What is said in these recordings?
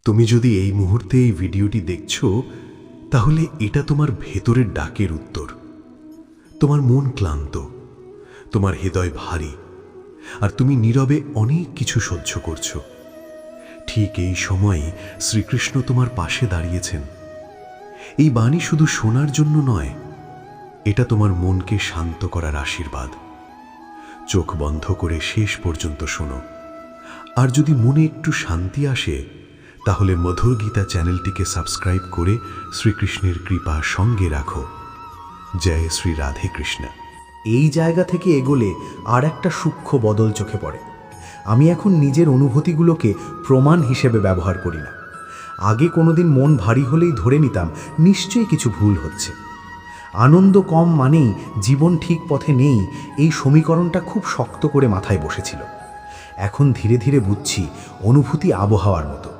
তুমি যদি এই মুহূর্তে এই ভিডিওটি দেখছো, তাহলে এটা তোমার ভেতরের ডাকের উত্তর। তোমার মন ক্লান্ত, তোমার হৃদয় ভারী, আর তুমি নীরবে অনেক কিছু সহ্য করছো। ঠিক এই সময়ে শ্রীকৃষ্ণ তোমার পাশে দাঁড়িয়েছেন। এই বাণী শুধু শোনার জন্য নয়, এটা তোমার মনকে শান্ত করার আশীর্বাদ। চোখ বন্ধ করে শেষ পর্যন্ত শোনো। আর যদি মনে একটু শান্তি আসে, তাহলে মধুর গীতা চ্যানেলটিকে সাবস্ক্রাইব করে শ্রীকৃষ্ণের কৃপা সঙ্গে রাখো। জয় শ্রী রাধে কৃষ্ণ। এই জায়গা থেকে এগোলে আর একটা সূক্ষ্ম বদল চোখে পড়ে। আমি এখন নিজের অনুভূতিগুলোকে প্রমাণ হিসেবে ব্যবহার করি না। আগে কোনোদিন মন ভারী হলেই ধরে নিতাম নিশ্চয়ই কিছু ভুল হচ্ছে। আনন্দ কম মানেই জীবন ঠিক পথে নেই, এই সমীকরণটা খুব শক্ত করে মাথায় বসেছিল। এখন ধীরে ধীরে বুঝছি, অনুভূতি আবহাওয়ার মতো,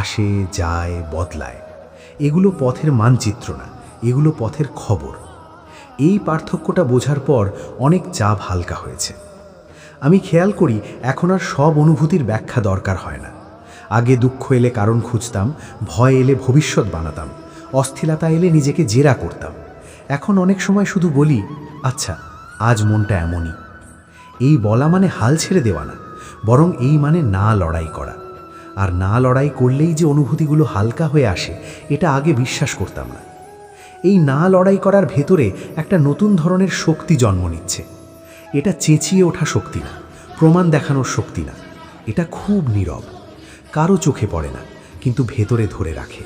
আসে যায় বদলায়। এগুলো পথের মানচিত্র না, এগুলো পথের খবর। এই পার্থক্যটা বোঝার পর অনেক চাপ হালকা হয়েছে। আমি খেয়াল করি এখন আর সব অনুভূতির ব্যাখ্যা দরকার হয় না। আগে দুঃখ এলে কারণ খুঁজতাম, ভয় এলে ভবিষ্যৎ বানাতাম, অস্থিরতা এলে নিজেকে জেরা করতাম। এখন অনেক সময় শুধু বলি, আচ্ছা আজ মনটা এমনই। এই বলা মানে হাল ছেড়ে দেওয়া না, বরং এই মানে না লড়াই করা। আর না লড়াই করলেই যে অনুভূতিগুলো হালকা হয়ে আসে, এটা আগে বিশ্বাস করতাম না। এই না লড়াই করার ভেতরে একটা নতুন ধরনের শক্তি জন্ম নিচ্ছে। এটা চেঁচিয়ে ওঠা শক্তি না, প্রমাণ দেখানোর শক্তি না। এটা খুব নীরব, কারো চোখে পড়ে না, কিন্তু ভেতরে ধরে রাখে।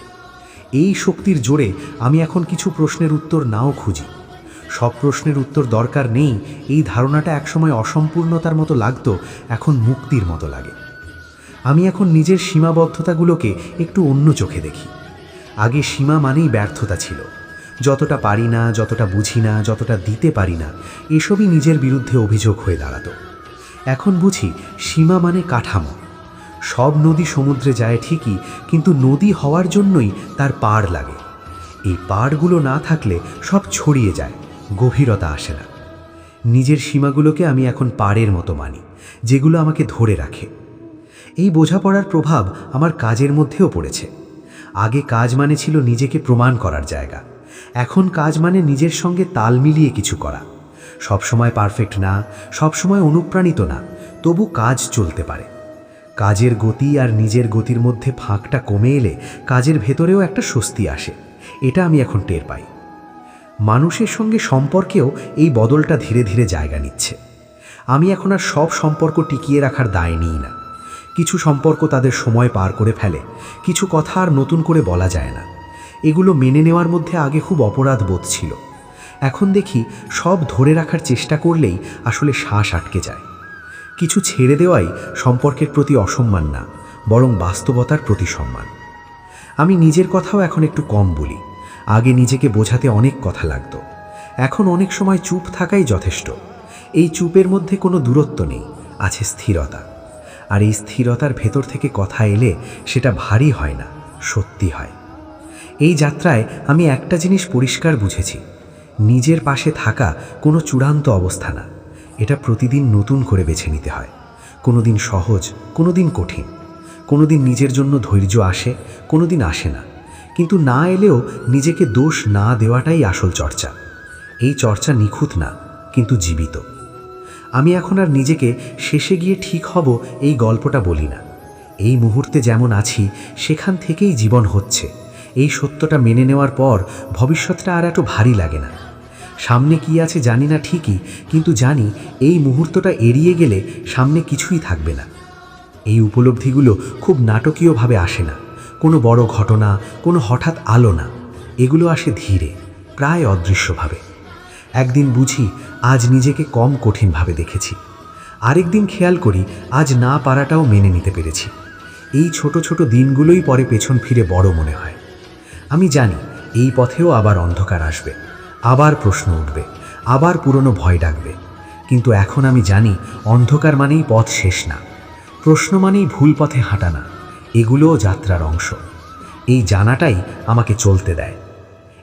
এই শক্তির জোরে আমি এখন কিছু প্রশ্নের উত্তর নাও খুঁজি। সব প্রশ্নের উত্তর দরকার নেই, এই ধারণাটা একসময় অসম্পূর্ণতার মতো লাগতো, এখন মুক্তির মতো লাগে। আমি এখন নিজের সীমাবদ্ধতাগুলোকে একটু অন্য চোখে দেখি। আগে সীমা মানেই ব্যর্থতা ছিল। যতটা পারি না, যতটা বুঝি না, যতটা দিতে পারি না, এসবই নিজের বিরুদ্ধে অভিযোগ হয়ে দাঁড়াতো। এখন বুঝি সীমা মানে কাঠামো। সব নদী সমুদ্রে যায় ঠিকই, কিন্তু নদী হওয়ার জন্যই তার পাড় লাগে। এই পাড়গুলো না থাকলে সব ছড়িয়ে যায়, গভীরতা আসে না। নিজের সীমাগুলোকে আমি এখন পাড়ের মতো মানি, যেগুলো আমাকে ধরে রাখে। এই বোঝাপড়ার প্রভাব আমার কাজের মধ্যেও পড়েছে। আগে কাজ মানে ছিল নিজেকে প্রমাণ করার জায়গা, এখন কাজ মানে নিজের সঙ্গে তাল মিলিয়ে কিছু করা। সবসময় পারফেক্ট না, সবসময় অনুপ্রাণিত না, তবু কাজ চলতে পারে। কাজের গতি আর নিজের গতির মধ্যে ফাঁকটা কমে এলে কাজের ভেতরেও একটা স্বস্তি আসে। এটা আমি এখন টের পাই। মানুষের সঙ্গে সম্পর্কেও এই বদলটা ধীরে ধীরে জায়গা নিচ্ছে। আমি এখন আর সব সম্পর্ক টিকিয়ে রাখার দায় নিই না। কিছু সম্পর্ক তাদের সময় পার করে ফেলে, কিছু কথা আর নতুন করে বলা যায় না। এগুলো মেনে নেওয়ার মধ্যে আগে খুব অপরাধ বোধ ছিল। এখন দেখি সব ধরে রাখার চেষ্টা করলেই আসলে শ্বাস আটকে যায়। কিছু ছেড়ে দেওয়াই সম্পর্কের প্রতি অসম্মান না, বরং বাস্তবতার প্রতি সম্মান। আমি নিজের কথাও এখন একটু কম বলি। আগে নিজেকে বোঝাতে অনেক কথা লাগতো, এখন অনেক সময় চুপ থাকাই যথেষ্ট। এই চুপের মধ্যে কোনো দূরত্ব নেই, আছে স্থিরতা। আর এই স্থিরতার ভেতর থেকে কথা এলে সেটা ভারী হয় না, সত্যি হয়। এই যাত্রায় আমি একটা জিনিস পরিষ্কার বুঝেছি, নিজের পাশে থাকা কোনো চূড়ান্ত অবস্থা না। এটা প্রতিদিন নতুন করে বেছে নিতে হয়। কোনো দিন সহজ, কোনো দিন কঠিন, কোনো দিন নিজের জন্য ধৈর্য আসে, কোনো দিন আসে না। কিন্তু না এলেও নিজেকে দোষ না দেওয়াটাই আসল চর্চা। এই চর্চা নিখুঁত না, কিন্তু জীবিত। আমি এখন আর নিজেকে শেষে গিয়ে ঠিক হব এই গল্পটা বলি না। এই মুহূর্তে যেমন আছি সেখান থেকেই জীবন হচ্ছে। এই সত্যটা মেনে নেওয়ার পর ভবিষ্যৎটা আর একটু ভারী লাগে না। সামনে কি আছে জানি না ঠিকই, কিন্তু জানি এই মুহূর্তটা এড়িয়ে গেলে সামনে কিছুই থাকবে না। এই উপলব্ধিগুলো খুব নাটকীয়ভাবে আসে না, কোনো বড় ঘটনা, কোনো হঠাৎ আলো না। এগুলো আসে ধীরে, প্রায় অদৃশ্যভাবে। একদিন বুঝি আজ নিজেকে কম কঠিনভাবে দেখেছি, আরেকদিন খেয়াল করি আজ না পারাটাও মেনে নিতে পেরেছি। এই ছোট ছোট দিনগুলোই পরে পেছন ফিরে বড় মনে হয়। আমি জানি এই পথেও আবার অন্ধকার আসবে, আবার প্রশ্ন উঠবে, আবার পুরনো ভয় ডাকবে। কিন্তু এখন আমি জানি অন্ধকার মানেই পথ শেষ না, প্রশ্ন মানেই ভুল পথে হাঁটা না। এগুলোও যাত্রার অংশ। এই জানাটাই আমাকে চলতে দেয়।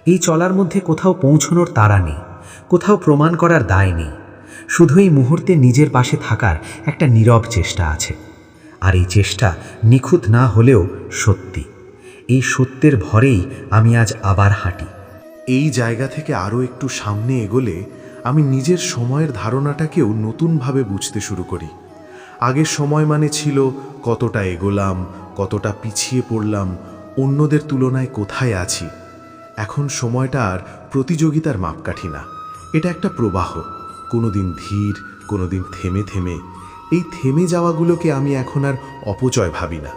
এই চলার মধ্যে কোথাও পৌঁছনোর তাড়া নেই, কোথাও প্রমাণ করার দায় নেই। শুধু এই মুহূর্তে নিজের পাশে থাকার একটা নীরব চেষ্টা আছে। আর এই চেষ্টা নিখুঁত না হলেও সত্যি। এই সত্যের ভরেই আমি আজ আবার হাঁটি। এই জায়গা থেকে আরও একটু সামনে এগোলে আমি নিজের সময়ের ধারণাটাকেও নতুনভাবে বুঝতে শুরু করি। আগের সময় মানে ছিল কতটা এগোলাম, কতটা পিছিয়ে পড়লাম, অন্যদের তুলনায় কোথায় আছি। এখন সময়টা আর প্রতিযোগিতার মাপকাঠি না, এটা একটা প্রবাহ। কোনো দিন ধীর, কোনো দিন থেমে থেমে। এই থেমে যাওয়াগুলোকে আমি এখন আর অপচয় ভাবি না।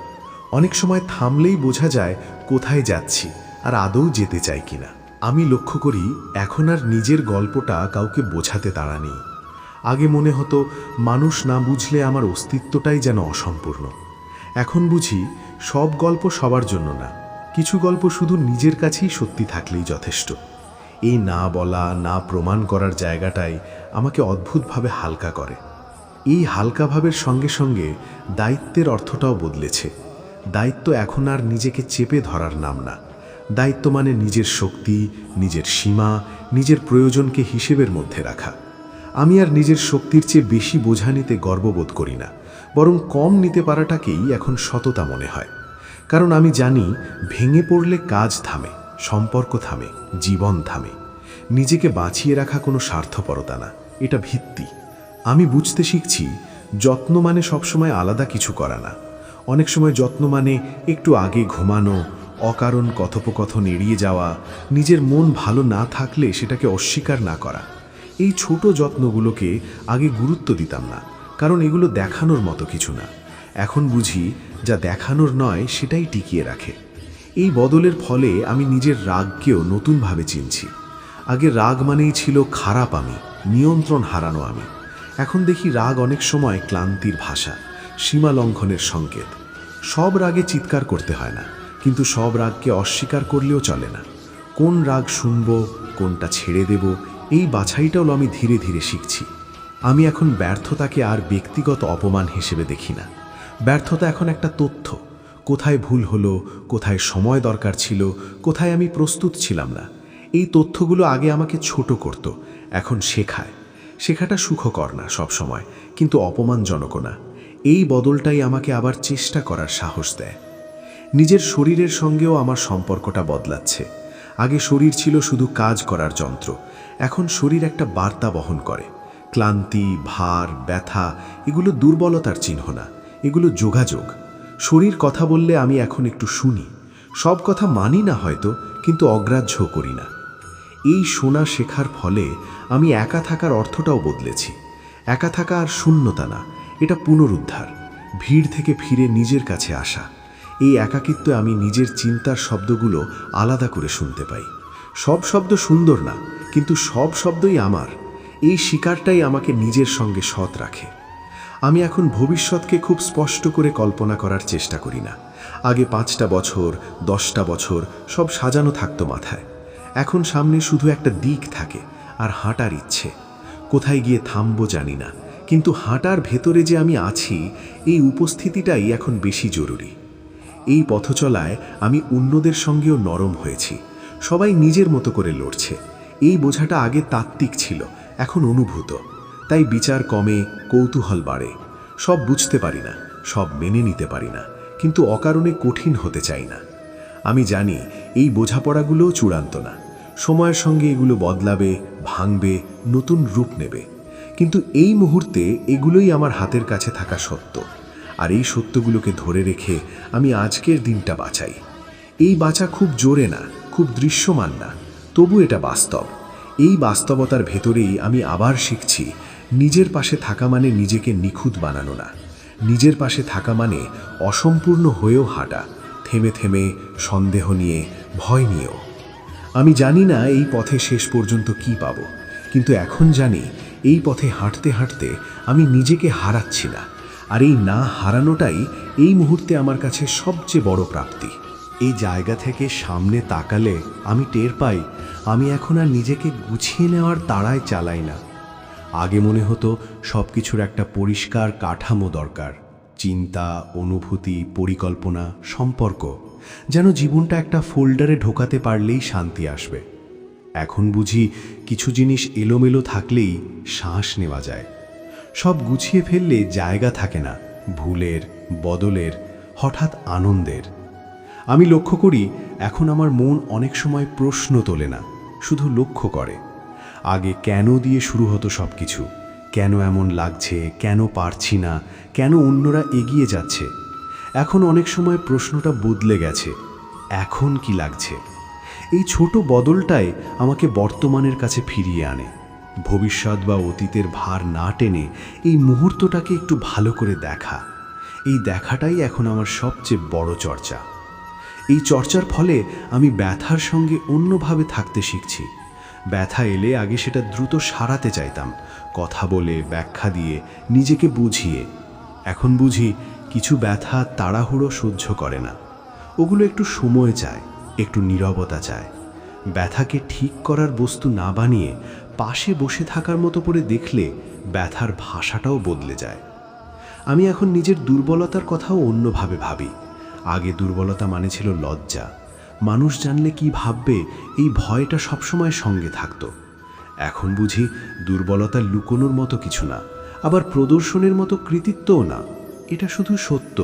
অনেক সময় থামলেই বোঝা যায় কোথায় যাচ্ছি আর আদৌ যেতে চাই কিনা। আমি লক্ষ্য করি এখন আর নিজের গল্পটা কাউকে বোঝাতে তাড়া নেই। আগে মনে হতো মানুষ না বুঝলে আমার অস্তিত্বটাই যেন অসম্পূর্ণ। এখন বুঝি সব গল্প সবার জন্য না, কিছু গল্প শুধু নিজের কাছেই সত্যি থাকলেই যথেষ্ট। এই না বলা, না প্রমাণ করার জায়গাটাই আমাকে অদ্ভুতভাবে হালকা করে। এই হালকা ভাবের সঙ্গে সঙ্গে দায়িত্বের অর্থটাও বদলেছে। দায়িত্ব এখন আর নিজেকে চেপে ধরার নাম না। দায়িত্ব মানে নিজের শক্তি, নিজের সীমা, নিজের প্রয়োজনকে হিসেবের মধ্যে রাখা। আমি আর নিজের শক্তির চেয়ে বেশি বোঝা নিতে গর্ববোধ করি না, বরং কম নিতে পারাটাকেই এখন সততা মনে হয়। কারণ আমি জানি ভেঙে পড়লে কাজ থামে, সম্পর্ক থামে, জীবন থামে। নিজেকে বাঁচিয়ে রাখা কোনো স্বার্থপরতা না, এটা ভিত্তি। আমি বুঝতে শিখছি যত্ন মানে সবসময় আলাদা কিছু করা না। অনেক সময় যত্ন মানে একটু আগে ঘুমানো, অকারণ কথোপকথন এড়িয়ে যাওয়া, নিজের মন ভালো না থাকলে সেটাকে অস্বীকার না করা। এই ছোট যত্নগুলোকে আগে গুরুত্ব দিতাম না, কারণ এগুলো দেখানোর মতো কিছু না। এখন বুঝি যা দেখানোর নয় সেটাই টিকিয়ে রাখে। এই বদলের ফলে আমি নিজের রাগকেও নতুনভাবে চিনছি। আগে রাগ মানেই ছিল খারাপ আমি, নিয়ন্ত্রণ হারানো আমি। এখন দেখি রাগ অনেক সময় ক্লান্তির ভাষা, সীমা লঙ্ঘনের সংকেত। সব রাগে চিৎকার করতে হয় না, কিন্তু সব রাগকে অস্বীকার করলেও চলে না। কোন রাগ শুনব, কোনটা ছেড়ে দেব, এই বাছাইটাও আমি ধীরে ধীরে শিখছি। আমি এখন ব্যর্থতাকে আর ব্যক্তিগত অপমান হিসেবে দেখি না। ব্যর্থতা এখন একটা তথ্য। কোথায় ভুল হলো, কোথায় সময় দরকার ছিল, কোথায় আমি প্রস্তুত ছিলাম না। এই তথ্যগুলো আগে আমাকে ছোট করত, এখন শেখায়। শেখাটা সুখকর না সব সময়, কিন্তু অপমানজনকও না। এই বদলটাই আমাকে আবার চেষ্টা করার সাহস দেয়। নিজের শরীরের সঙ্গেও আমার সম্পর্কটা বদলাচ্ছে। আগে শরীর ছিল শুধু কাজ করার যন্ত্র, এখন শরীর একটা বার্তা বহন করে। ক্লান্তি, ভার, ব্যথা এগুলো দুর্বলতার চিহ্ন না, এগুলো যোগাযোগ। শরীর কথা বললে আমি এখন একটু শুনি। সব কথা মানি না হয়তো, কিন্তু অগ্রাহ্য করি না। এই শোনা শেখার ফলে আমি একা থাকার অর্থটাও বদলেছি। একা থাকা আর শূন্যতা না, এটা পুনরুদ্ধার, ভিড় থেকে ফিরে নিজের কাছে আসা। এই একাকিত্বে আমি নিজের চিন্তার শব্দগুলো আলাদা করে শুনতে পাই। সব শব্দ সুন্দর না, কিন্তু সব শব্দই আমার। এই শিকারটাই আমাকে নিজের সঙ্গে সৎ রাখে। আমি এখন ভবিষ্যৎকে খুব স্পষ্ট করে কল্পনা করার চেষ্টা করি না। আগে 5টা বছর, 10টা বছর সব সাজানো থাকতো মাথায়। এখন সামনে শুধু একটা দিক থাকে আর হাঁটার ইচ্ছে। কোথায় গিয়ে থামবো জানি না, কিন্তু হাঁটার ভেতরে যে আমি আছি, এই উপস্থিতিটাই এখন বেশি জরুরি। এই পথচলায় আমি অন্যদের সঙ্গেও নরম হয়েছি। সবাই নিজের মতো করে লড়ছে। এই বোঝাটা আগে তাত্ত্বিক ছিল, এখন অনুভূত। তাই বিচার কমে, কৌতূহল বাড়ে। সব বুঝতে পারি না, সব মেনে নিতে পারি না, কিন্তু অকারণে কঠিন হতে চাই না। আমি জানি এই বোঝাপড়াগুলোও চূড়ান্ত না। সময়ের সঙ্গে এগুলো বদলাবে, ভাঙবে, নতুন রূপ নেবে। কিন্তু এই মুহূর্তে এগুলোই আমার হাতের কাছে থাকা সত্য। আর এই সত্যগুলোকে ধরে রেখে আমি আজকের দিনটা বাঁচাই। এই বাঁচা খুব জোরে না, খুব দৃশ্যমান না, তবু এটা বাস্তব। এই বাস্তবতার ভেতরেই আমি আবার শিখছি, নিজের পাশে থাকা মানে নিজেকে নিখুঁত বানানো না। নিজের পাশে থাকা মানে অসম্পূর্ণ হয়েও হাঁটা, থেমে থেমে, সন্দেহ নিয়ে, ভয় নিয়েও। আমি জানি না এই পথে শেষ পর্যন্ত কি পাব, কিন্তু এখন জানি এই পথে হাঁটতে হাঁটতে আমি নিজেকে হারাচ্ছি না। আর এই না হারানোটাই এই মুহূর্তে আমার কাছে সবচেয়ে বড় প্রাপ্তি। এই জায়গা থেকে সামনে তাকালে আমি টের পাই, আমি এখন আর নিজেকে গুছিয়ে নেওয়ার তাড়ায় চালাই না। আগে মনে হতো সব কিছুর একটা পরিষ্কার কাঠামো দরকার, চিন্তা, অনুভূতি, পরিকল্পনা, সম্পর্ক, যেন জীবনটা একটা ফোল্ডারে ঢোকাতে পারলেই শান্তি আসবে। এখন বুঝি কিছু জিনিস এলোমেলো থাকলেই শ্বাস নেওয়া যায়। সব গুছিয়ে ফেললে জায়গা থাকে না ভুলের, বদলের, হঠাৎ আনন্দের। আমি লক্ষ্য করি এখন আমার মন অনেক সময় প্রশ্ন তোলে না, শুধু লক্ষ্য করে। আগে কেন দিয়ে শুরু হতো সব কিছু, কেন এমন লাগছে, কেন পারছি না, কেন অন্যরা এগিয়ে যাচ্ছে। এখন অনেক সময় প্রশ্নটা বদলে গেছে, এখন কি লাগছে। এই ছোট বদলটাই আমাকে বর্তমানের কাছে ফিরিয়ে আনে। ভবিষ্যৎ বা অতীতের ভার না টেনে এই মুহূর্তটাকে একটু ভালো করে দেখা, এই দেখাটাই এখন আমার সবচেয়ে বড় চর্চা। এই চর্চার ফলে আমি ব্যথার সঙ্গে অন্যভাবে থাকতে শিখছি। ব্যথা এলে আগে সেটা দ্রুত সারাতে চাইতাম, কথা বলে, ব্যাখ্যা দিয়ে, নিজেকে বুঝিয়ে। এখন বুঝি কিছু ব্যথা তাড়াহুড়ো সহ্য করে না, ওগুলো একটু সময় চায়, একটু নীরবতা চায়। ব্যথাকে ঠিক করার বস্তু না বানিয়ে পাশে বসে থাকার মতো করে দেখলে ব্যথার ভাষাটাও বদলে যায়। আমি এখন নিজের দুর্বলতার কথাও অন্যভাবে ভাবি। আগে দুর্বলতা মানে ছিল লজ্জা, মানুষ জানলে কি ভাববে, এই ভয়টা সবসময় সঙ্গে থাকতো। এখন বুঝি দুর্বলতা লুকোনোর মতো কিছু না, আবার প্রদর্শনের মতো কৃতিত্বও না। এটা শুধু সত্য,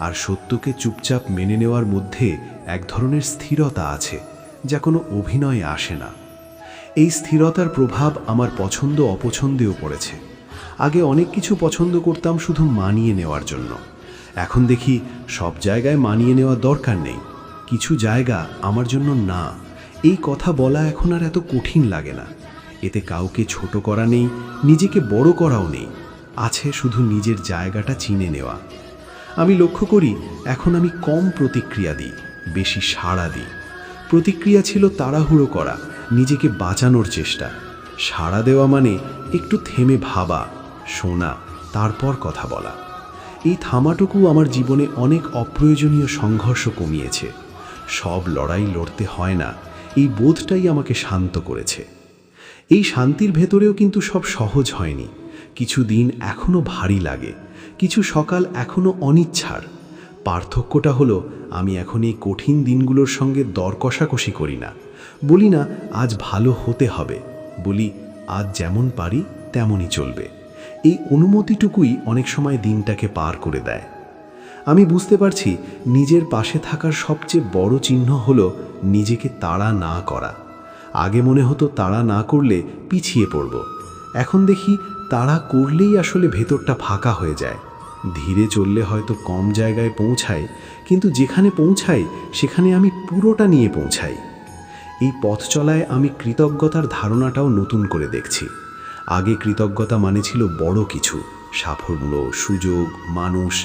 আর সত্যকে চুপচাপ মেনে নেওয়ার মধ্যে এক ধরনের স্থিরতা আছে, যা কোনো অভিনয়ে আসে না। এই স্থিরতার প্রভাব আমার পছন্দ অপছন্দেও পড়েছে। আগে অনেক কিছু পছন্দ করতাম শুধু মানিয়ে নেওয়ার জন্য, এখন দেখি সব জায়গায় মানিয়ে নেওয়া দরকার নেই। কিছু জায়গা আমার জন্য না, এই কথা বলা এখন আর এত কঠিন লাগে না। এতে কাউকে ছোট করা নেই, নিজেকে বড় করাও নেই, আছে শুধু নিজের জায়গাটা চিনে নেওয়া। আমি লক্ষ্য করি এখন আমি কম প্রতিক্রিয়া দিই, বেশি সাড়া দিই। প্রতিক্রিয়া ছিল তাড়াহুড়ো করা, নিজেকে বাঁচানোর চেষ্টা। সাড়া দেওয়া মানে একটু থেমে ভাবা, শোনা, তারপর কথা বলা। এই থামাটুকু আমার জীবনে অনেক অপ্রয়োজনীয় সংঘর্ষ কমিয়েছে। সব লড়াই লড়তে হয় না, এই বোধটাই আমাকে শান্ত করেছে। এই শান্তির ভেতরেও কিন্তু সব সহজ হয়নি। কিছু দিন এখনও ভারী লাগে, কিছু সকাল এখনও অনিচ্ছার। পার্থক্যটা হলো আমি এখন এই কঠিন দিনগুলোর সঙ্গে দর কষাকষি করি না। বলি না আজ ভালো হতে হবে, বলি আজ যেমন পারি তেমনই চলবে। এই অনুমতিটুকুই অনেক সময় দিনটাকে পার করে দেয়। আমি বুঝতে পারছি নিজের পাশে থাকার সবচেয়ে বড় চিহ্ন হলো নিজেকে তাড়া না করা। আগে মনে হতো তাড়া না করলে পিছিয়ে পড়ব, এখন দেখি তাড়া করলেই আসলে ভেতরটা ফাঁকা হয়ে যায়। ধীরে চললে হয়তো কম জায়গায় পৌঁছাই, কিন্তু যেখানে পৌঁছাই সেখানে আমি পুরোটা নিয়ে পৌঁছাই। এই পথ চলায় আমি কৃতজ্ঞতার ধারণাটাও নতুন করে দেখছি। আগে কৃতজ্ঞতা মানে ছিল বড় কিছু, সাফল্য, সুযোগ, মানুষ।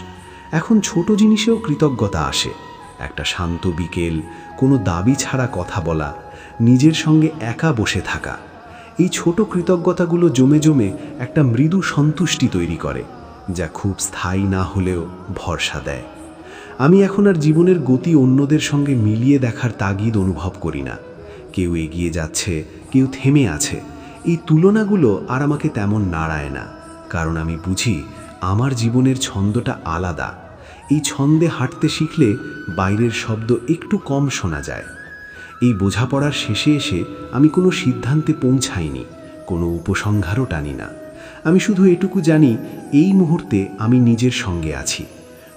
এখন ছোট জিনিসেও কৃতজ্ঞতা আসে। একটা শান্ত বিকেল, কোনো দাবি ছাড়া কথা বলা, নিজের সঙ্গে একা বসে থাকা। এই ছোট কৃতজ্ঞতাগুলো জমে জমে একটা মৃদু সন্তুষ্টি তৈরি করে, যা খুব স্থায়ী না হলেও ভরসা দেয়। আমি এখন আর জীবনের গতি অন্যদের সঙ্গে মিলিয়ে দেখার তাগিদ অনুভব করি না। কেউ এগিয়ে যাচ্ছে, কেউ থেমে আছে, এই তুলনাগুলো আর আমাকে তেমন নাড়ায় না। কারণ আমি বুঝি আমার জীবনের ছন্দটা আলাদা। এই ছন্দে হাঁটতে শিখলে বাইরের শব্দ একটু কম শোনা যায়। এই বোঝাপড়ার শেষে এসে আমি কোনো সিদ্ধান্তে পৌঁছাইনি, কোনো উপসংহারও টানি না। আমি শুধু এটুকু জানি এই মুহূর্তে আমি নিজের সঙ্গে আছি,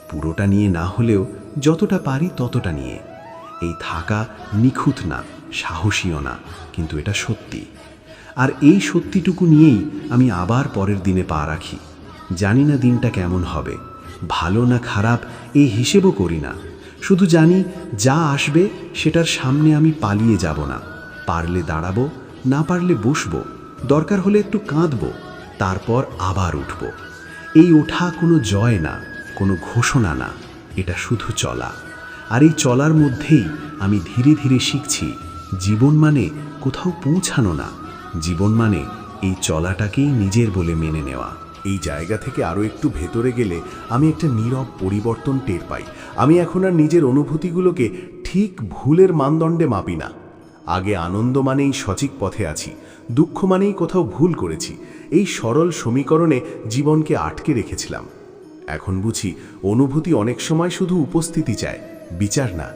পুরোটা নিয়ে না হলেও যতটা পারি ততটা নিয়ে। এই থাকা নিখুঁত না, সাহসীও না, কিন্তু এটা সত্যি। আর এই সত্যিটুকু নিয়েই আমি আবার পরের দিনে পা রাখি। জানি না দিনটা কেমন হবে, ভালো না খারাপ এই হিসেবও করি না। শুধু জানি যা আসবে সেটার সামনে আমি পালিয়ে যাব না। পারলে দাঁড়াবো, না পারলে বসবো, দরকার হলে একটু কাঁদবো, তারপর আবার উঠব। এই ওঠা কোনো জয় না, কোনো ঘোষণা না, এটা শুধু চলা। আর এই চলার মধ্যেই আমি ধীরে ধীরে শিখছি জীবন মানে কোথাও পৌঁছানো না, জীবন মানে এই চলাটাকেই নিজের বলে মেনে নেওয়া। এই জায়গা থেকে আরও একটু ভেতরে গেলে আমি একটা নীরব পরিবর্তন টের পাই। আমি এখন আর নিজের অনুভূতিগুলোকে ঠিক ভুলের মানদণ্ডে মাপি না। আগে আনন্দ মানেই সঠিক পথে আছি, দুঃখ মানেই কোথাও ভুল করেছি। এই সরল সমীকরণে জীবনকে আটকে রেখেছিলাম। এখন বুঝি অনুভূতি অনেক সময় শুধু উপস্থিতি চায়, বিচার না।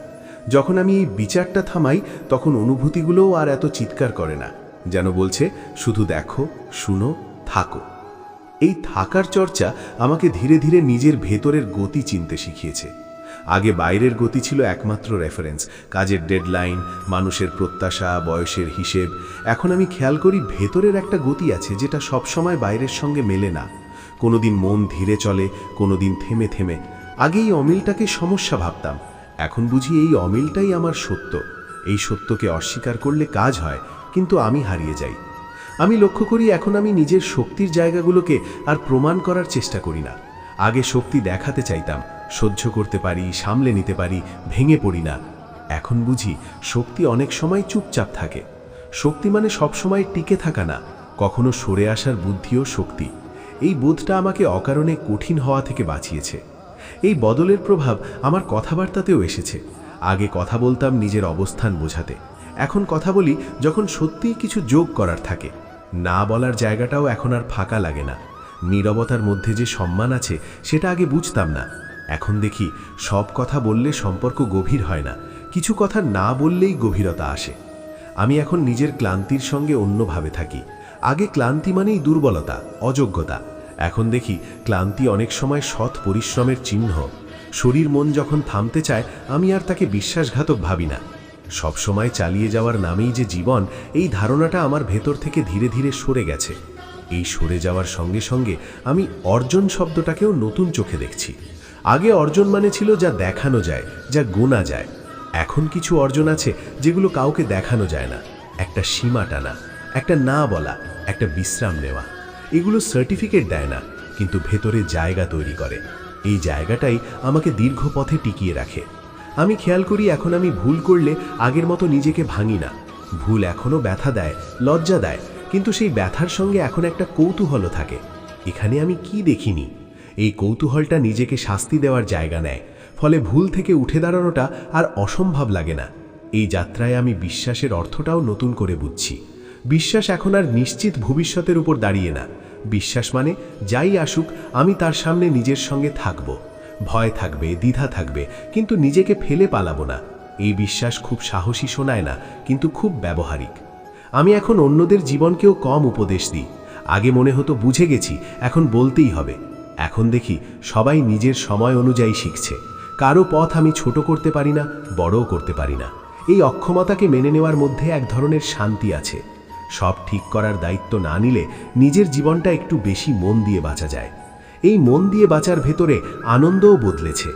যখন আমি এই বিচারটা থামাই তখন অনুভূতিগুলোও আর এত চিৎকার করে না, যেন বলছে শুধু দেখো, শুনো, থাকো। এই থাকার চর্চা আমাকে ধীরে ধীরে নিজের ভেতরের গতি চিনতে শিখিয়েছে। আগে বাইরের গতি ছিল একমাত্র রেফারেন্স, কাজের ডেডলাইন, মানুষের প্রত্যাশা, বয়সের হিসেব। এখন আমি খেয়াল করি ভেতরের একটা গতি আছে যেটা সবসময় বাইরের সঙ্গে মেলে না। কোনোদিন মন ধীরে চলে, কোনোদিন থেমে থেমে। আগে এই অমিলটাকে সমস্যা ভাবতাম, এখন বুঝি এই অমিলটাই আমার সত্য। এই সত্যকে অস্বীকার করলে কাজ হয়, কিন্তু আমি হারিয়ে যাই। আমি লক্ষ্য করি এখন আমি নিজের শক্তির জায়গাগুলোকে আর প্রমাণ করার চেষ্টা করি না। আগে শক্তি দেখাতে চাইতাম, সহ্য করতে পারি, সামলে নিতে পারি, ভেঙে পড়ি না। এখন বুঝি শক্তি অনেক সময় চুপচাপ থাকে। শক্তি মানে সবসময় টিকে থাকা না, কখনো সরে আসার বুদ্ধিও শক্তি। এই বোধটা আমাকে অকারণে কঠিন হওয়া থেকে বাঁচিয়েছে। এই বদলের প্রভাব আমার কথাবার্তাতেও এসেছে। আগে কথা বলতাম নিজের অবস্থান বোঝাতে, এখন কথা বলি যখন সত্যিই কিছু যোগ করার থাকে। না বলার জায়গাটাও এখন আর ফাঁকা লাগে না। নীরবতার মধ্যে যে সম্মান আছে সেটা আগে বুঝতাম না, এখন দেখি সব কথা বললে সম্পর্ক গভীর হয় না, কিছু কথা না বললেই গভীরতা আসে। আমি এখন নিজের ক্লান্তির সঙ্গে অন্যভাবে থাকি। আগে ক্লান্তি মানেই দুর্বলতা, অযোগ্যতা। এখন দেখি ক্লান্তি অনেক সময় সৎ পরিশ্রমের চিহ্ন। শরীর মন যখন থামতে চায় আমি আর তাকে বিশ্বাসঘাতক ভাবি না। সবসময় চালিয়ে যাওয়ার নামেই যে জীবন, এই ধারণাটা আমার ভেতর থেকে ধীরে ধীরে সরে গেছে। এই সরে যাওয়ার সঙ্গে সঙ্গে আমি অর্জন শব্দটাকেও নতুন চোখে দেখছি। আগে অর্জন মানে ছিল যা দেখানো যায়, যা গোনা যায়। এখন কিছু অর্জন আছে যেগুলো কাউকে দেখানো যায় না। একটা সীমা টানা, একটা না বলা, একটা বিশ্রাম নেওয়া। এগুলো সার্টিফিকেট দেয় না, কিন্তু ভেতরে জায়গা তৈরি করে। এই জায়গাটাই আমাকে দীর্ঘ পথে টিকিয়ে রাখে। আমি খেয়াল করি এখন আমি ভুল করলে আগের মতো নিজেকে ভাঙি না। ভুল এখনও ব্যথা দেয়, লজ্জা দেয়, কিন্তু সেই ব্যথার সঙ্গে এখন একটা কৌতূহলও থাকে। এখানে আমি কি দেখিনি? এই কৌতূহলটা নিজেকে শাস্তি দেওয়ার জায়গা নেয়, ফলে ভুল থেকে উঠে দাঁড়ানোটা আর অসম্ভব লাগে না। এই যাত্রায় আমি বিশ্বাসের অর্থটাও নতুন করে বুঝছি। বিশ্বাস এখন আর নিশ্চিত ভবিষ্যতের উপর দাঁড়িয়ে না। বিশ্বাস মানে যাই আসুক আমি তার সামনে নিজের সঙ্গে থাকব। ভয় থাকবে, দ্বিধা থাকবে, কিন্তু নিজেকে ফেলে পালাবো না। এই বিশ্বাস খুব সাহসী শোনায় না, কিন্তু খুব ব্যবহারিক। আমি এখন অন্যদের জীবনকেও কম উপদেশ দিই। আগে মনে হতো বুঝে গেছি, এখন বলতেই হবে। এখন দেখি সবাই নিজের সময় অনুযায়ী শিখছে। কারো পথ আমি ছোট করতে পারি না, বড়ও করতে পারি না। এই অক্ষমতাকে মেনে নেওয়ার মধ্যে এক ধরনের শান্তি আছে। সব ঠিক করার দায়িত্ব না নিলে নিজের জীবনটা একটু বেশি মন দিয়ে বাঁচা যায়। এই মন দিয়ে বাঁচার ভেতরে আনন্দও বদলেছে।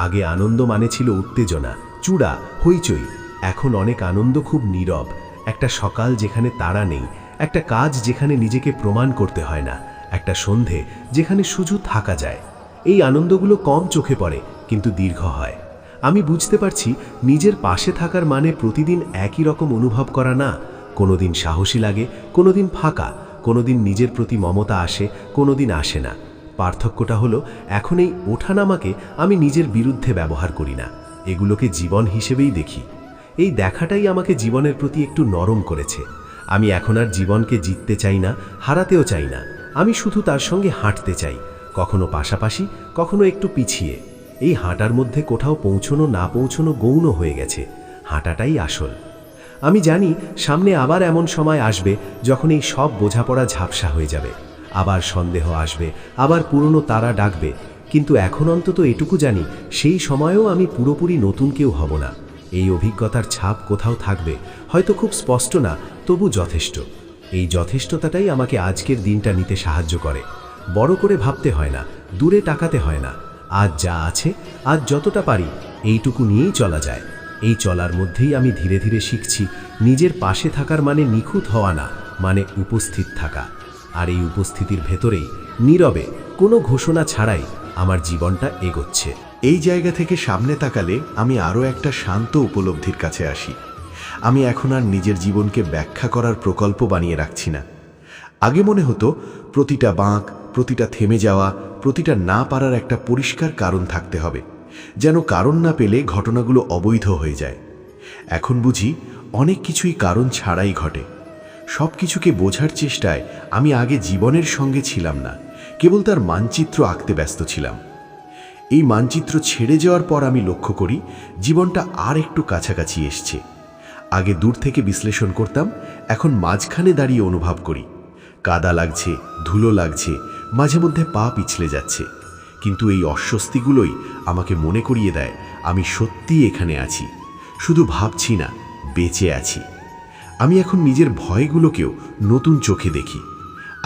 আগে আনন্দ মানে ছিল উত্তেজনা, চূড়া, হইচই। এখন অনেক আনন্দ খুব নীরব। একটা সকাল যেখানে তাড়া নেই, একটা কাজ যেখানে নিজেকে প্রমাণ করতে হয় না, একটা সন্ধে যেখানে শুধু থাকা যায়। এই আনন্দগুলো কম চোখে পড়ে, কিন্তু দীর্ঘ হয়। আমি বুঝতে পারছি নিজের পাশে থাকার মানে প্রতিদিন একই রকম অনুভব করা না। কোনোদিন সাহসী লাগে, কোনোদিন ফাঁকা, কোনোদিন নিজের প্রতি মমতা আসে, কোনোদিন আসে না। পার্থক্যটা হলো এখন এই ওঠানামাকে আমি নিজের বিরুদ্ধে ব্যবহার করি না, এগুলোকে জীবন হিসেবেই দেখি। এই দেখাটাই আমাকে জীবনের প্রতি একটু নরম করেছে। আমি এখন আর জীবনকে জিততে চাই না, হারাতেও চাই না। আমি শুধু তার সঙ্গে হাঁটতে চাই, কখনো পাশাপাশি, কখনো একটু পিছিয়ে। এই হাঁটার মধ্যে কোথাও পৌঁছনো না পৌঁছনো গৌণ হয়ে গেছে, হাঁটাটাই আসল। আমি জানি সামনে আবার এমন সময় আসবে যখন এই সব বোঝাপড়া ঝাপসা হয়ে যাবে। আবার সন্দেহ আসবে, আবার পুরনো তারা ডাকবে। কিন্তু এখন অন্তত এটুকু জানি, সেই সময়েও আমি পুরোপুরি নতুন কেউ হব না। এই অভিজ্ঞতার ছাপ কোথাও থাকবে, হয়তো খুব স্পষ্ট না, তবু যথেষ্ট। এই যথেষ্টতাটাই আমাকে আজকের দিনটা নিতে সাহায্য করে। বড় করে ভাবতে হয় না, দূরে তাকাতে হয় না। আজ যা আছে, আজ যতটা পারি, এইটুকু নিয়েই চলা যায়। এই চলার মধ্যেই আমি ধীরে ধীরে শিখছি নিজের পাশে থাকার মানে নিখুঁত হওয়া না, মানে উপস্থিত থাকা। আর এই উপস্থিতির ভেতরেই নীরবে, কোনো ঘোষণা ছাড়াই আমার জীবনটা এগোচ্ছে। এই জায়গা থেকে সামনে তাকালে আমি আরও একটা শান্ত উপলব্ধির কাছে আসি। আমি এখন আর নিজের জীবনকে ব্যাখ্যা করার প্রকল্প বানিয়ে রাখছি না। আগে মনে হতো প্রতিটা বাঁক, প্রতিটা থেমে যাওয়া, প্রতিটা না পারার একটা পরিষ্কার কারণ থাকতে হবে, যেন কারণ না পেলে ঘটনাগুলো অবৈধ হয়ে যায়। এখন বুঝি অনেক কিছুই কারণ ছাড়াই ঘটে। সব কিছুকে বোঝার চেষ্টায় আমি আগে জীবনের সঙ্গে ছিলাম না, কেবল তার মানচিত্র আঁকতে ব্যস্ত ছিলাম। এই মানচিত্র ছেড়ে যাওয়ার পর আমি লক্ষ্য করি জীবনটা আর একটু কাছাকাছি এসছে। আগে দূর থেকে বিশ্লেষণ করতাম, এখন মাঝখানে দাঁড়িয়ে অনুভব করি। কাদা লাগছে, ধুলো লাগছে, মাঝে মধ্যে পা পিছলে যাচ্ছে, কিন্তু এই অস্বস্তিগুলোই আমাকে মনে করিয়ে দেয় আমি সত্যিই এখানে আছি, শুধু ভাবছি না, বেঁচে আছি। আমি এখন নিজের ভয়গুলোকেও নতুন চোখে দেখি।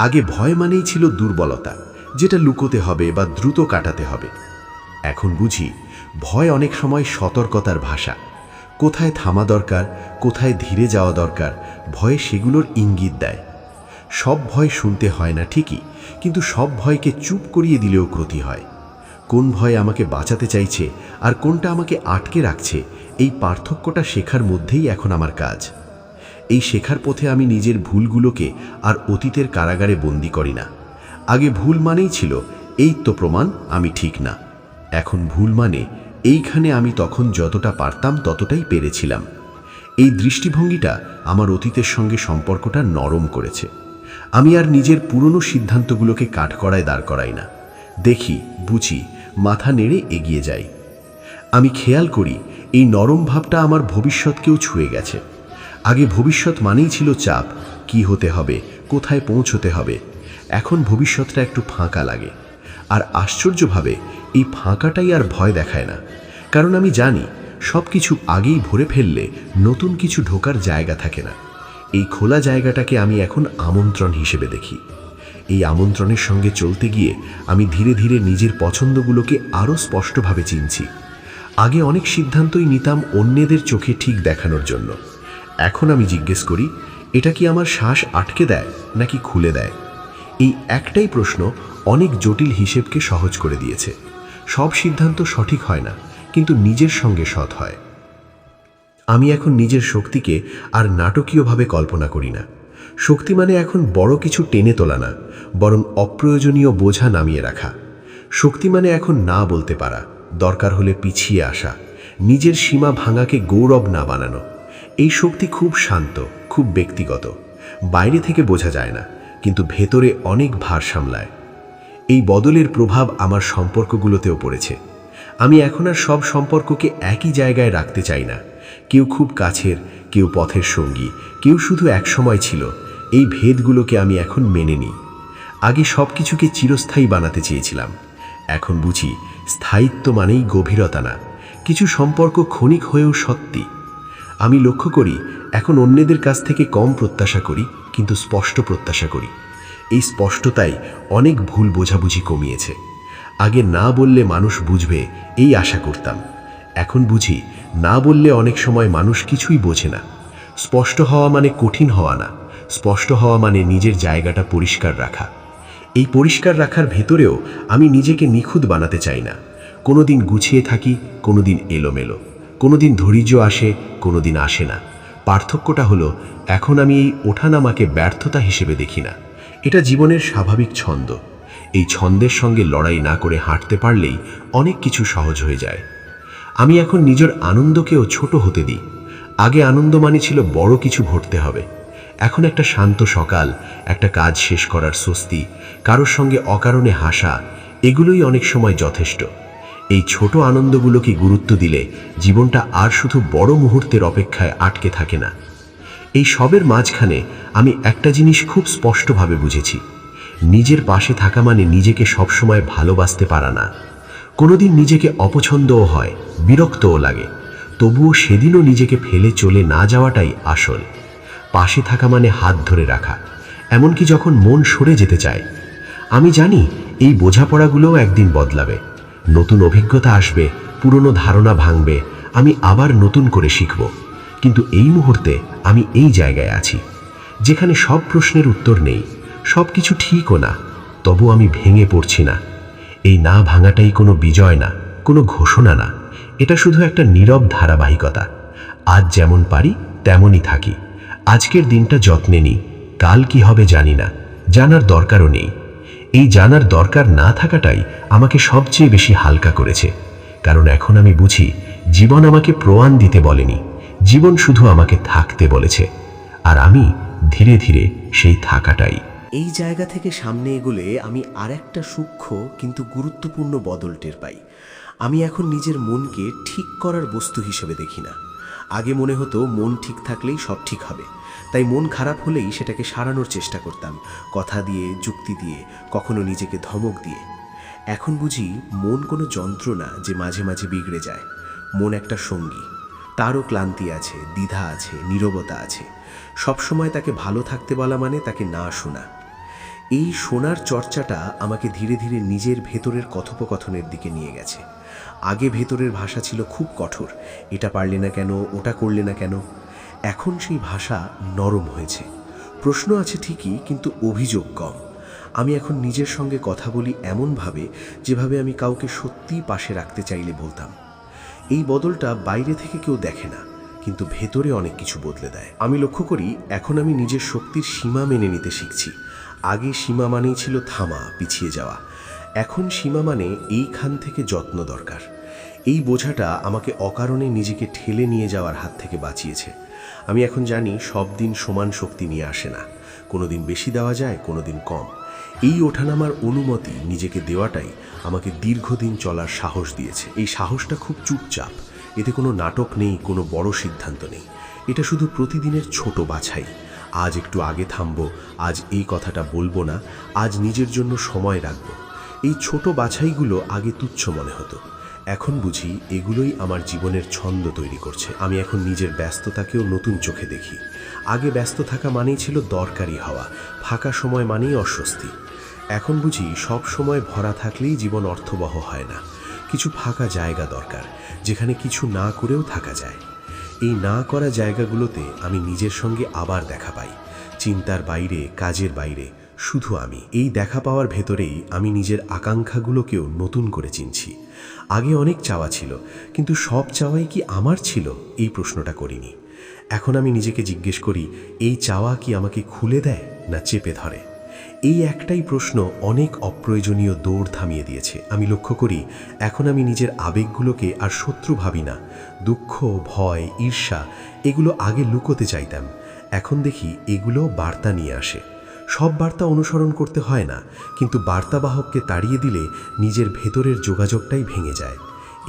আগে ভয় মানেই ছিল দুর্বলতা, যেটা লুকোতে হবে বা দ্রুত কাটাতে হবে। এখন বুঝি ভয় অনেক সময় সতর্কতার ভাষা। কোথায় থামা দরকার, কোথায় ধীরে যাওয়া দরকার, ভয়ে সেগুলোর ইঙ্গিত দেয়। সব ভয় শুনতে হয় না ঠিকই, কিন্তু সব ভয়কে চুপ করিয়ে দিলেও ক্ষতি হয়। কোন ভয় আমাকে বাঁচাতে চাইছে আর কোনটা আমাকে আটকে রাখছে, এই পার্থক্যটা শেখার মধ্যেই এখন আমার কাজ। এই শেখার পথে আমি নিজের ভুলগুলোকে আর অতীতের কারাগারে বন্দি করি না। আগে ভুল মানেই ছিল এই তো প্রমাণ আমি ঠিক না। এখন ভুল মানে এইখানে আমি তখন যতটা পারতাম ততটাই পেরেছিলাম। এই দৃষ্টিভঙ্গিটা আমার অতীতের সঙ্গে সম্পর্কটা নরম করেছে। আমি আর নিজের পুরনো সিদ্ধান্তগুলোকে কাঠগড়ায় দাঁড় করাই না। দেখি, বুঝি, মাথা নেড়ে এগিয়ে যাই। আমি খেয়াল করি এই নরম ভাবটা আমার ভবিষ্যৎকেও ছুঁয়ে গেছে। আগে ভবিষ্যৎ মানেই ছিল চাপ, কি হতে হবে, কোথায় পৌঁছতে হবে। এখন ভবিষ্যৎটা একটু ফাঁকা লাগে। আর আশ্চর্যভাবে এই ফাঁকাটাই আর ভয় দেখায় না, কারণ আমি জানি সব কিছু আগেই ভরে ফেললে নতুন কিছু ঢোকার জায়গা থাকে না। এই খোলা জায়গাটাকে আমি এখন আমন্ত্রণ হিসেবে দেখি। এই আমন্ত্রণের সঙ্গে চলতে গিয়ে আমি ধীরে ধীরে নিজের পছন্দগুলোকে আরও স্পষ্টভাবে চিনছি। আগে অনেক সিদ্ধান্তই নিতাম অন্যদের চোখে ঠিক দেখানোর জন্য। এখন আমি জিজ্ঞেস করি, এটা কি আমার শ্বাস আটকে দেয় নাকি খুলে দেয়? এই একটাই প্রশ্ন অনেক জটিল হিসেবকে সহজ করে দিয়েছে। সব সিদ্ধান্ত সঠিক হয় না, কিন্তু নিজের সঙ্গে সৎ হয়। আমি এখন নিজের শক্তিকে আর নাটকীয়ভাবে কল্পনা করি না। শক্তি মানে এখন বড় কিছু টেনে তোলা না, বরং অপ্রয়োজনীয় বোঝা নামিয়ে রাখা। শক্তি মানে এখন না বলতে পারা, দরকার হলে পিছিয়ে আসা, নিজের সীমা ভাঙাকে গৌরব না বানানো। এই শক্তি খুব শান্ত, খুব ব্যক্তিগত। বাইরে থেকে বোঝা যায় না, কিন্তু ভেতরে অনেক ভার সামলায়। এই বদলের প্রভাব আমার সম্পর্কগুলোতেও পড়েছে। আমি এখন আর সব সম্পর্ককে একই জায়গায় রাখতে চাই না। কেউ খুব কাছের, কেউ পথের সঙ্গী, কেউ শুধু এক সময় ছিল। এই ভেদগুলোকে আমি এখন মেনে নিই। আগে সব কিছুকে চিরস্থায়ী বানাতে চেয়েছিলাম। এখন বুঝি স্থায়িত্ব মানেই গভীরতা না, কিছু সম্পর্ক ক্ষণিক হয়েও সত্যি। আমি লক্ষ্য করি এখন অন্যদের কাছ থেকে কম প্রত্যাশা করি, কিন্তু স্পষ্ট প্রত্যাশা করি। এই স্পষ্টতাই অনেক ভুল বোঝাবুঝি কমিয়েছে। আগে না বললে মানুষ বুঝবে, এই আশা করতাম। এখন বুঝি না বললে অনেক সময় মানুষ কিছুই বোঝে না। স্পষ্ট হওয়া মানে কঠিন হওয়া না, স্পষ্ট হওয়া মানে নিজের জায়গাটা পরিষ্কার রাখা। এই পরিষ্কার রাখার ভেতরেও আমি নিজেকে নিখুঁত বানাতে চাই না। কোনোদিন গুছিয়ে থাকি, কোনোদিন এলোমেলো, কোনোদিন ধৈর্য আসে, কোনোদিন আসে না। পার্থক্যটা হলো এখন আমি এই ওঠানামাকে ব্যর্থতা হিসেবে দেখি না। এটা জীবনের স্বাভাবিক ছন্দ। এই ছন্দের সঙ্গে লড়াই না করে হাঁটতে পারলেই অনেক কিছু সহজ হয়ে যায়। আমি এখন নিজের আনন্দকেও ছোট হতে দিই। আগে আনন্দ মানে ছিল বড় কিছু ঘটতে হবে। এখন একটা শান্ত সকাল, একটা কাজ শেষ করার স্বস্তি, কারোর সঙ্গে অকারণে হাসা, এগুলোই অনেক সময় যথেষ্ট। এই ছোট আনন্দগুলোকে গুরুত্ব দিলে জীবনটা আর শুধু বড় মুহূর্তের অপেক্ষায় আটকে থাকে না। এই সবের মাঝখানে আমি একটা জিনিস খুব স্পষ্টভাবে বুঝেছি, নিজের পাশে থাকা মানে নিজেকে সবসময় ভালোবাসতে পারা না। কোনোদিন নিজেকে অপছন্দও হয়, বিরক্তও লাগে, তবুও সেদিনও নিজেকে ফেলে চলে না যাওয়াটাই আসল। পাশে থাকা মানে হাত ধরে রাখা, এমনকি যখন মন সরে যেতে চায়। আমি জানি এই বোঝাপড়াগুলোও একদিন বদলাবে, নতুন অভিজ্ঞতা আসবে, পুরনো ধারণা ভাঙবে, আমি আবার নতুন করে শিখব। কিন্তু এই মুহূর্তে আমি এই জায়গায় আছি, যেখানে সব প্রশ্নের উত্তর নেই, সব কিছু ঠিকও না, তবু আমি ভেঙে পড়ছি না। এই না ভাঙাটাই কোনো বিজয় না, কোনো ঘোষণা না, এটা শুধু একটা নীরব ধারাবাহিকতা। আজ যেমন পারি তেমনই থাকি, আজকের দিনটা যত্নে নিই, কাল কি হবে জানি না, জানার দরকারও নেই। এই জানার দরকার না থাকাটাই আমাকে সবচেয়ে বেশি হালকা করেছে, কারণ এখন আমি বুঝি জীবন আমাকে প্রমাণ দিতে বলেনি, জীবন শুধু আমাকে থাকতে বলেছে, আর আমি ধীরে ধীরে সেই থাকাটাই। এই জায়গা থেকে সামনে এগোলে আমি আর একটা সূক্ষ্ম কিন্তু গুরুত্বপূর্ণ বদল টের পাই। আমি এখন নিজের মনকে ঠিক করার বস্তু হিসেবে দেখি না, আগে মনে হতো মন ঠিক থাকলেই সব ঠিক হবে, তাই মন খারাপ হলেই সেটাকে সারানোর চেষ্টা করতাম, কথা দিয়ে, যুক্তি দিয়ে, কখনো নিজেকে ধমক দিয়ে। এখন বুঝি মন কোনো যন্ত্র না যে মাঝে মাঝে বিগড়ে যায়। মন একটা সঙ্গী, তারও ক্লান্তি আছে, দ্বিধা আছে, নীরবতা আছে। সবসময় তাকে ভালো থাকতে বলা মানে তাকে না শোনা। এই শোনার চর্চাটা আমাকে ধীরে ধীরে নিজের ভেতরের কথোপকথনের দিকে নিয়ে গেছে। আগে ভেতরের ভাষা ছিল খুব কঠোর, এটা পারলে না কেন, ওটা করলে না কেন। এখন সেই ভাষা নরম হয়েছে। প্রশ্ন আছে ঠিকই, কিন্তু অভিযোগ কম। আমি এখন নিজের সঙ্গে কথা বলি এমনভাবে যেভাবে আমি কাউকে সত্যিই পাশে রাখতে চাইলে বলতাম। এই বদলটা বাইরে থেকে কেউ দেখে না, কিন্তু ভেতরে অনেক কিছু বদলে দেয়। আমি লক্ষ্য করি এখন আমি নিজের শক্তির সীমা মেনে নিতে শিখছি। আগে সীমা মানেই ছিল থামা, পিছিয়ে যাওয়া। এখন সীমা মানে এইখান থেকে যত্ন দরকার। এই বোঝাটা আমাকে অকারণে নিজেকে ঠেলে নিয়ে যাওয়ার হাত থেকে বাঁচিয়েছে। আমি এখন জানি সব দিন সমান শক্তি নিয়ে আসে না, কোনো দিন বেশি দেওয়া যায়, কোনো দিন কম। এই ওঠানামার অনুমতি নিজেকে দেওয়াটাই আমাকে দীর্ঘদিন চলার সাহস দিয়েছে। এই সাহসটা খুব চুপচাপ, এতে কোনো নাটক নেই, কোনো বড় সিদ্ধান্ত নেই। এটা শুধু প্রতিদিনের ছোট বাছাই। আজ একটু আগে থামবো, আজ এই কথাটা বলবো না, আজ নিজের জন্য সময় রাখবো। এই ছোট বাছাইগুলো আগে তুচ্ছ মনে হতো, এখন বুঝি এগুলোই আমার জীবনের ছন্দ তৈরি করছে। আমি এখন নিজের ব্যস্ততাকেও নতুন চোখে দেখি। আগে ব্যস্ত থাকা মানেই ছিল দরকারি হওয়া, ফাঁকা সময় মানেই অস্বস্তি। এখন বুঝি সব সময় ভরা থাকলেই জীবন অর্থবহ হয় না। কিছু ফাঁকা জায়গা দরকার, যেখানে কিছু না করেও থাকা যায়। এই না করা জায়গাগুলোতে আমি নিজের সঙ্গে আবার দেখা পাই, চিন্তার বাইরে, কাজের বাইরে, শুধু আমি। এই দেখা পাওয়ার ভেতরেই আমি নিজের আকাঙ্ক্ষাগুলোকেও নতুন করে চিনছি। আগে অনেক চাওয়া ছিল, কিন্তু সব চাওয়াই কি আমার ছিল, এই প্রশ্নটা করিনি। এখন আমি নিজেকে জিজ্ঞেস করি, এই চাওয়া কি আমাকে খুলে দেয় না চেপে ধরে? এই একটাই প্রশ্ন অনেক অপ্রয়োজনীয় দৌড় থামিয়ে দিয়েছে। আমি লক্ষ্য করি এখন আমি নিজের আবেগগুলোকে আর শত্রু ভাবি না। দুঃখ, ভয়, ঈর্ষা এগুলো আগে লুকোতে চাইতাম, এখন দেখি এগুলো বার্তা নিয়ে আসে। সব বার্তা অনুসরণ করতে হয় না, কিন্তু বার্তাবাহককে তাড়িয়ে দিলে নিজের ভেতরের যোগাযোগটাই ভেঙে যায়।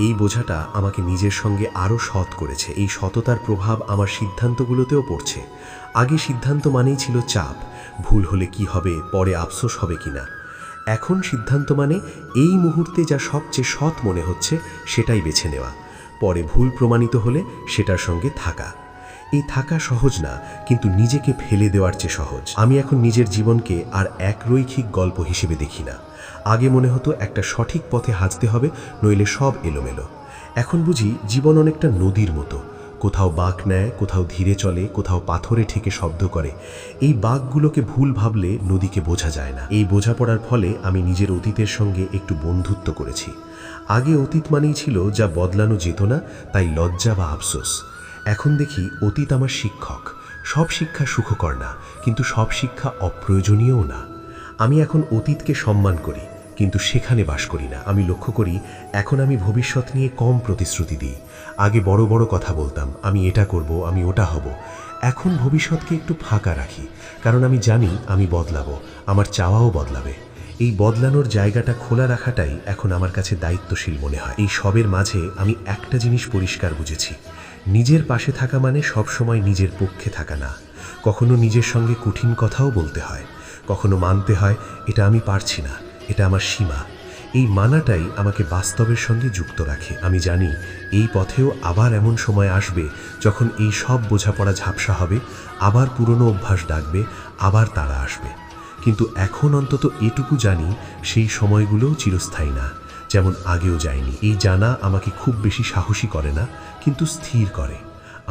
এই বোঝাটা আমাকে নিজের সঙ্গে আরও সৎ করেছে। এই সততার প্রভাব আমার সিদ্ধান্তগুলোতেও পড়ছে। আগে সিদ্ধান্ত মানেই ছিল চাপ, ভুল হলে কি হবে, পরে আফসোস হবে কিনা। এখন সিদ্ধান্ত মানে এই মুহূর্তে যা সবচেয়ে সৎ মনে হচ্ছে সেটাই বেছে নেওয়া, পরে ভুল প্রমাণিত হলে সেটার সঙ্গে থাকা। এই থাকা সহজ না, কিন্তু নিজেকে ফেলে দেওয়ার চেয়ে সহজ। আমি এখন নিজের জীবনকে আর এক রৈখিক গল্প হিসেবে দেখি না। আগে মনে হতো একটা সঠিক পথে হাঁটতে হবে, নইলে সব এলোমেলো। এখন বুঝি জীবন অনেকটা নদীর মতো, কোথাও বাঁক নেয়, কোথাও ধীরে চলে, কোথাও পাথরে ঠেকে শব্দ করে। এই বাঁকগুলোকে ভুল ভাবলে নদীকে বোঝা যায় না। এই বোঝাপড়ার ফলে আমি নিজের অতীতের সঙ্গে একটু বন্ধুত্ব করেছি। আগে অতীত মানেই ছিল যা বদলানো যেত না, তাই লজ্জা বা আফসোস। এখন দেখি অতীত আমার শিক্ষক। সব শিক্ষা সুখকর না, কিন্তু সব শিক্ষা অপ্রয়োজনীয়ও না। আমি এখন অতীতকে সম্মান করি, কিন্তু সেখানে বাস করি না। আমি লক্ষ্য করি এখন আমি ভবিষ্যৎ নিয়ে কম প্রতিশ্রুতি দিই। আগে বড় বড় কথা বলতাম, আমি এটা করব, আমি ওটা হব। এখন ভবিষ্যৎকে একটু ফাঁকা রাখি, কারণ আমি জানি আমি বদলাবো, আমার চাওয়াও বদলাবে। এই বদলানোর জায়গাটা খোলা রাখাটাই এখন আমার কাছে দায়িত্বশীল মনে হয়। এই সবের মাঝে আমি একটা জিনিস পরিষ্কার বুঝেছি, নিজের পাশে থাকা মানে সবসময় নিজের পক্ষে থাকা না। কখনো নিজের সঙ্গে কঠিন কথাও বলতে হয়, কখনো মানতে হয় এটা আমি পারছি না, এটা আমার সীমা। এই মানাটাই আমাকে বাস্তবের সঙ্গে যুক্ত রাখে। আমি জানি এই পথেও আবার এমন সময় আসবে যখন এই সব বোঝাপড়া ঝাপসা হবে, আবার পুরনো অভ্যাস ডাকবে, আবার তারা আসবে। কিন্তু এখন অন্তত এটুকু জানি সেই সময়গুলোও চিরস্থায়ী না, যেমন আগেও যায়নি। এই জানা আমাকে খুব বেশি সাহসী করে না, কিন্তু স্থির করে।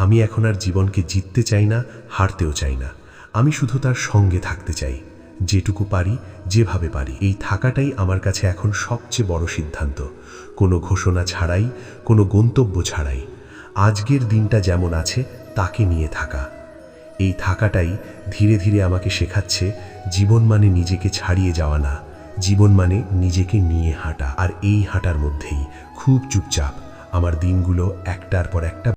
আমি এখন আর জীবনকে জিততে চাই না, হারতেও চাই না। আমি শুধু তার সঙ্গে থাকতে চাই, যেটুকু পারি, যেভাবে পারি। এই থাকাটাই আমার কাছে এখন সবচেয়ে বড় সিদ্ধান্ত। কোনো ঘোষণা ছাড়াই, কোনো গন্তব্য ছাড়াই, আজকের দিনটা যেমন আছে তাকে নিয়ে থাকা। এই থাকাটাই ধীরে ধীরে আমাকে শেখাচ্ছে জীবন মানে নিজেকে ছাড়িয়ে যাওয়া না, জীবন মানে নিজেকে নিয়ে হাঁটা। আর এই হাঁটার মধ্যেই খুব চুপচাপ আমার দিনগুলো একটার পর একটা